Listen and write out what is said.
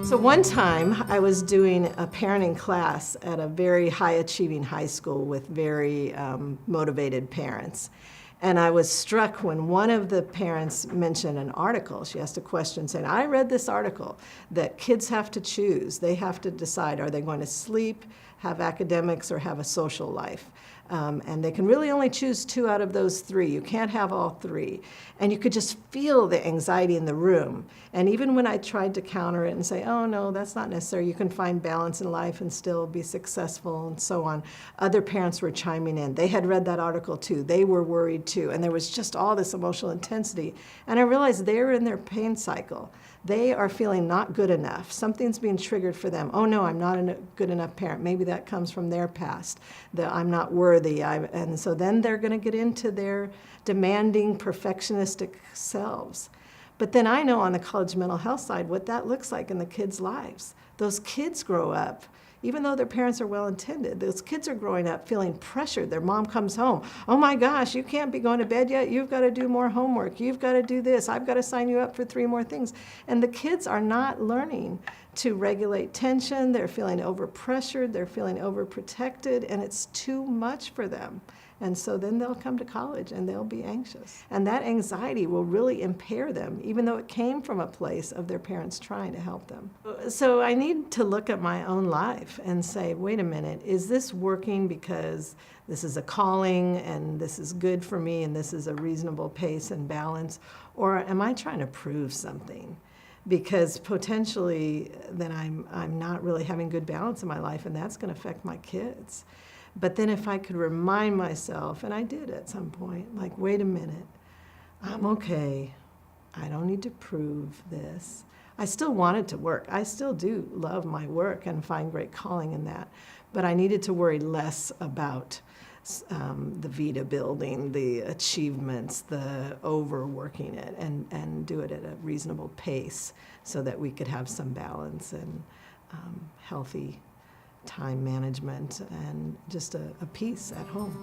So one time I was doing a parenting class at a very high-achieving high school with very motivated parents. And I was struck when one of the parents mentioned an article. She asked a question saying, I read this article that kids have to choose. They have to decide, are they going to sleep, have academics, or have a social life? And they can really only choose 2 out of those 3. You can't have all 3. And you could just feel the anxiety in the room. And even when I tried to counter it and say, oh no, that's not necessary, you can find balance in life and still be successful and so on, other parents were chiming in. They had read that article too. They were worried too. And there was just all this emotional intensity. And I realized they're in their pain cycle. They are feeling not good enough. Something's being triggered for them. Oh no, I'm not a good enough parent. Maybe that comes from their past, that I'm not worthy. And so then they're going to get into their demanding, perfectionistic selves. But then I know on the college mental health side what that looks like in the kids' lives. Those kids grow up, even though their parents are well-intended, those kids are growing up feeling pressured. Their mom comes home, oh my gosh, you can't be going to bed yet, you've got to do more homework, you've got to do this, I've got to sign you up for 3 more things. And the kids are not learning to regulate tension, they're feeling overpressured, they're feeling overprotected, and it's too much for them. And so then they'll come to college and they'll be anxious. And that anxiety will really impair them, even though it came from a place of their parents trying to help them. So I need to look at my own life and say, wait a minute, is this working because this is a calling and this is good for me and this is a reasonable pace and balance? Or am I trying to prove something? Because potentially then I'm not really having good balance in my life, and that's going to affect my kids. But then if I could remind myself, and I did at some point, like, wait a minute, I'm okay. I don't need to prove this. I still wanted to work. I still do love my work and find great calling in that. But I needed to worry less about the Vita building, the achievements, the overworking it, and do it at a reasonable pace so that we could have some balance and healthy time management and just a peace at home.